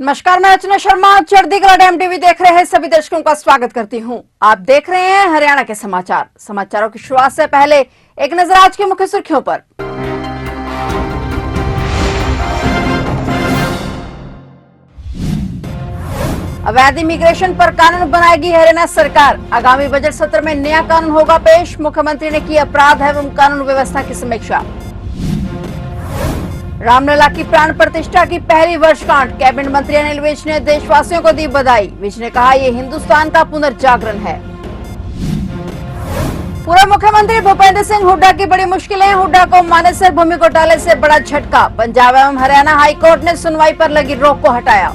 नमस्कार, मैं अर्चना शर्मा। चढ़ीगढ़ एमटीवी देख रहे हैं सभी दर्शकों का स्वागत करती हूं। आप देख रहे हैं हरियाणा के समाचार। समाचारों की शुरुआत से पहले एक नजर आज की मुख्य सुर्खियों पर। अवैध इमिग्रेशन पर कानून बनाएगी हरियाणा सरकार। आगामी बजट सत्र में नया कानून होगा पेश। मुख्यमंत्री ने की अपराध एवं कानून व्यवस्था की समीक्षा। रामलला की प्राण प्रतिष्ठा की पहली वर्षगांठ। कैबिनेट मंत्री अनिल विज ने देशवासियों को दी बधाई। विज ने कहा, ये हिंदुस्तान का पुनर्जागरण है। पूर्व मुख्यमंत्री भूपेंद्र सिंह हुड्डा की बड़ी मुश्किलें। हुड्डा को मानेसर भूमि घोटाले से बड़ा झटका। पंजाब एवं हरियाणा हाईकोर्ट ने सुनवाई पर लगी रोक को हटाया।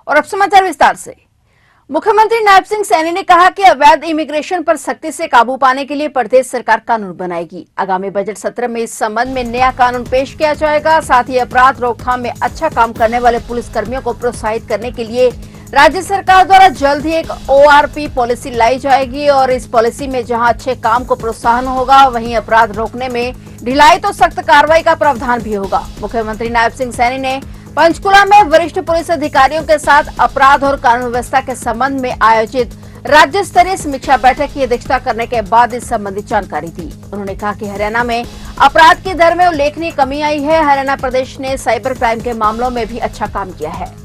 और अब समाचार विस्तार से। मुख्यमंत्री नायब सिंह सैनी ने कहा कि अवैध इमिग्रेशन पर सख्ती से काबू पाने के लिए प्रदेश सरकार कानून बनाएगी। आगामी बजट सत्र में इस संबंध में नया कानून पेश किया जाएगा। साथ ही अपराध रोकथाम में अच्छा काम करने वाले पुलिसकर्मियों को प्रोत्साहित करने के लिए राज्य सरकार द्वारा जल्द ही एक ORP पॉलिसी लाई जाएगी और इस पॉलिसी में जहां अच्छे काम को प्रोत्साहन होगा, वहीं अपराध रोकने में ढिलाई तो सख्त कार्रवाई का प्रावधान भी होगा। मुख्यमंत्री नायब सिंह सैनी ने पंचकुला में वरिष्ठ पुलिस अधिकारियों के साथ अपराध और कानून व्यवस्था के संबंध में आयोजित राज्य स्तरीय समीक्षा बैठक की अध्यक्षता करने के बाद इस संबंधी जानकारी दी। उन्होंने कहा कि हरियाणा में अपराध की दर में उल्लेखनीय कमी आई है। हरियाणा प्रदेश ने साइबर क्राइम के मामलों में भी अच्छा काम किया है।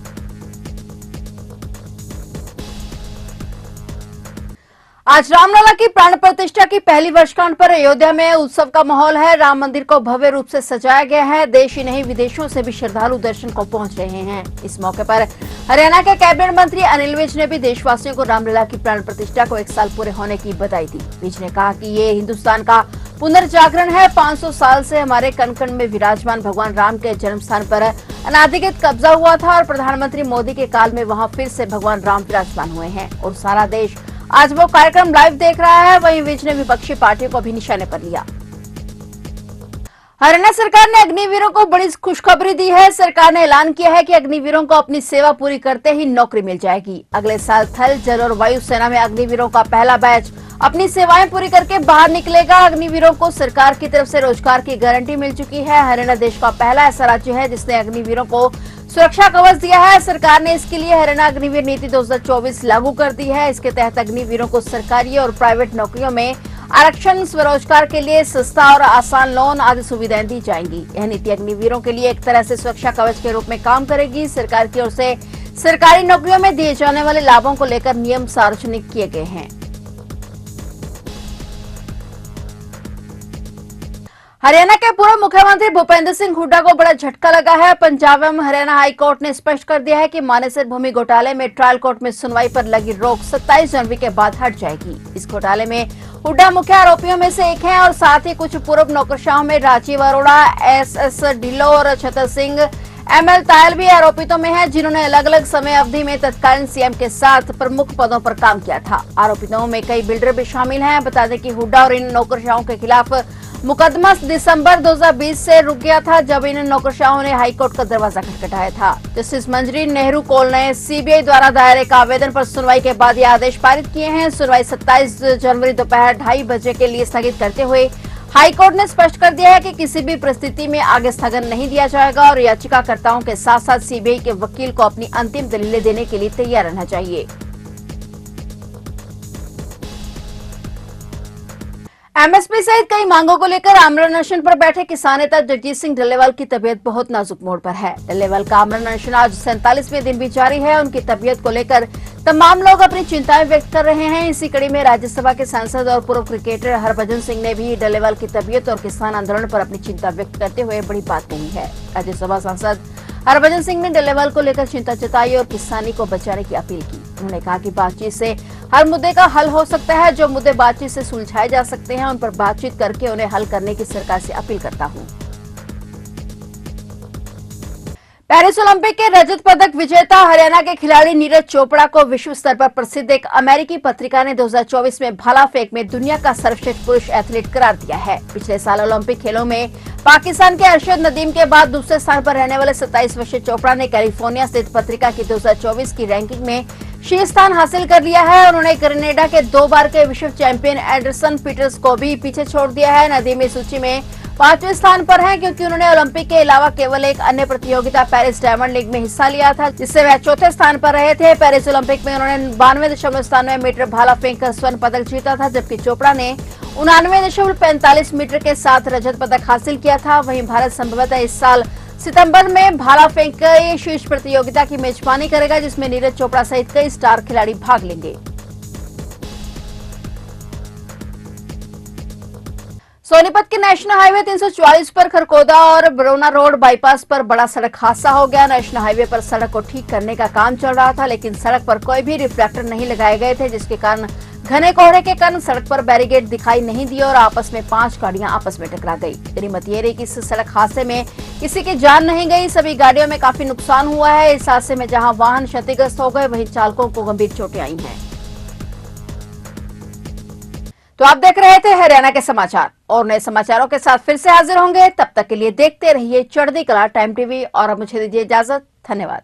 आज रामलला की प्राण प्रतिष्ठा की पहली वर्षगांठ पर अयोध्या में उत्सव का माहौल है। राम मंदिर को भव्य रूप से सजाया गया है। देश ही नहीं, विदेशों से भी श्रद्धालु दर्शन को पहुंच रहे हैं। इस मौके पर हरियाणा के कैबिनेट मंत्री अनिल विज ने भी देशवासियों को रामलला की प्राण प्रतिष्ठा को 1 साल पूरे होने की बधाई दी। विज ने कहा कि ये हिंदुस्तान का पुनर्जागरण है। 500 साल से हमारे कण कण में विराजमान भगवान राम के जन्म स्थान पर अनाधिकृत कब्जा हुआ था और प्रधानमंत्री मोदी के काल में वहां फिर से भगवान राम विराजमान हुए हैं और सारा देश आज वो कार्यक्रम लाइव देख रहा है। वहीं विज ने विपक्षी पार्टियों को भी निशाने पर लिया। हरियाणा सरकार ने अग्निवीरों को बड़ी खुशखबरी दी है। सरकार ने ऐलान किया है कि अग्निवीरों को अपनी सेवा पूरी करते ही नौकरी मिल जाएगी। अगले साल थल, जल और वायु सेना में अग्निवीरों का पहला बैच अपनी सेवाएं पूरी करके बाहर निकलेगा। अग्निवीरों को सरकार की तरफ से रोजगार की गारंटी मिल चुकी है। हरियाणा देश का पहला ऐसा राज्य है जिसने अग्निवीरों को सुरक्षा कवच दिया है। सरकार ने इसके लिए हरियाणा अग्निवीर नीति 2024 लागू कर दी है। इसके तहत अग्निवीरों को सरकारी और प्राइवेट नौकरियों में आरक्षण, स्वरोजगार के लिए सस्ता और आसान लोन आदि सुविधाएं दी जाएंगी। यह नीति अग्निवीरों के लिए एक तरह से सुरक्षा कवच के रूप में काम करेगी। सरकार की ओर से सरकारी नौकरियों में दिए जाने वाले लाभों को लेकर नियम सार्वजनिक किए गए हैं। हरियाणा के पूर्व मुख्यमंत्री भूपेंद्र सिंह हुड्डा को बड़ा झटका लगा है। पंजाब एवं हरियाणा हाईकोर्ट ने स्पष्ट कर दिया है कि मानेसर भूमि घोटाले में ट्रायल कोर्ट में सुनवाई पर लगी रोक 27 जनवरी के बाद हट जाएगी। इस घोटाले में हुड्डा मुख्य आरोपियों में से एक हैं और साथ ही कुछ पूर्व नौकरशाहों में राजीव अरोड़ा, SS ढिल्लो और छतर सिंह, ML तायल भी आरोपितों में हैं, जिन्होंने अलग अलग समय अवधि में तत्कालीन CM के साथ प्रमुख पदों पर काम किया था। आरोपितों में कई बिल्डर भी शामिल हैं। बता दें कि हुड्डा और इन नौकरशाहों के खिलाफ मुकदमा दिसंबर 2020 से रुक गया था, जब इन नौकरशाहों ने हाईकोर्ट का दरवाजा खटखटाया था। जस्टिस मंजरी नेहरू कौल ने CBI द्वारा दायर एक आवेदन पर सुनवाई के बाद ये आदेश पारित किए हैं। सुनवाई 27 जनवरी दोपहर 2:30 बजे के लिए स्थगित करते हुए हाईकोर्ट ने स्पष्ट कर दिया है कि किसी भी परिस्थिति में आगे स्थगन नहीं दिया जाएगा और याचिकाकर्ताओं के साथ साथ CBI के वकील को अपनी अंतिम दलीलें देने के लिए तैयार रहना चाहिए। MSP सहित कई मांगों को लेकर आमरण अनशन पर बैठे किसान नेता जगजीत सिंह डल्लेवाल की तबीयत बहुत नाजुक मोड़ पर है। डल्लेवाल का आमरण अनशन आज 47वें दिन भी जारी है। उनकी तबीयत को लेकर तमाम लोग अपनी चिंताएं व्यक्त कर रहे हैं। इसी कड़ी में राज्यसभा के सांसद और पूर्व क्रिकेटर हरभजन सिंह ने भी डल्लेवाल की तबीयत और किसान आंदोलन पर अपनी चिंता व्यक्त करते हुए बड़ी बात कही है। राज्यसभा सांसद हरभजन सिंह ने डल्लेवाल को लेकर चिंता जताई और किसानी को बचाने की अपील की। उन्होंने कहा कि बातचीत से हर मुद्दे का हल हो सकता है। जो मुद्दे बातचीत से सुलझाए जा सकते हैं, उन पर बातचीत करके उन्हें हल करने की सरकार से अपील करता हूं। पेरिस ओलंपिक के रजत पदक विजेता हरियाणा के खिलाड़ी नीरज चोपड़ा को विश्व स्तर पर प्रसिद्ध एक अमेरिकी पत्रिका ने 2024 में भाला फेंक में दुनिया का सर्वश्रेष्ठ पुरुष एथलीट करार दिया है। पिछले साल ओलंपिक खेलों में पाकिस्तान के अरशद नदीम के बाद दूसरे स्थान पर रहने वाले 27 वर्षीय चोपड़ा ने कैलिफोर्निया स्थित पत्रिका की 2024 की रैंकिंग में शीर्ष स्थान हासिल कर लिया है। उन्होंने कनाडा के 2 बार के विश्व चैंपियन एंडरसन पीटर्स को भी पीछे छोड़ दिया है। नदीम इस सूची में 5वें स्थान पर हैं क्योंकि उन्होंने ओलंपिक के अलावा केवल एक अन्य प्रतियोगिता पेरिस डायमंड लीग में हिस्सा लिया था, जिससे वह 4थे स्थान पर रहे थे। पेरिस ओलंपिक में उन्होंने 92.97 मीटर भाला फेंक कर स्वर्ण पदक जीता था, जबकि चोपड़ा ने 99.45 मीटर के साथ रजत पदक हासिल किया था। वहीं भारत संभवतः इस साल सितंबर में भाला फेंक की शीर्ष प्रतियोगिता की मेजबानी करेगा, जिसमें नीरज चोपड़ा सहित कई स्टार खिलाड़ी भाग लेंगे। सोनीपत के नेशनल हाईवे 344 पर खरकोदा और बरौना रोड बाईपास पर बड़ा सड़क हादसा हो गया। नेशनल हाईवे पर सड़क को ठीक करने का काम चल रहा था, लेकिन सड़क पर कोई भी रिफ्लेक्टर नहीं लगाए गए थे, जिसके कारण घने कोहरे के कारण सड़क पर बैरिकेड दिखाई नहीं दिए और आपस में 5 गाड़ियां आपस में टकरा गई। गनीमत ये रही कि इस सड़क हादसे में किसी की जान नहीं गई, सभी गाड़ियों में काफी नुकसान हुआ है। इस हादसे में जहां वाहन क्षतिग्रस्त हो गए, वहीं चालकों को गंभीर चोटें आई हैं। तो आप देख रहे थे हरियाणा के समाचार, और नए समाचारों के साथ फिर से हाजिर होंगे। तब तक के लिए देखते रहिए चढ़ती कला टाइम टीवी, और अब मुझे दीजिए इजाजत। धन्यवाद।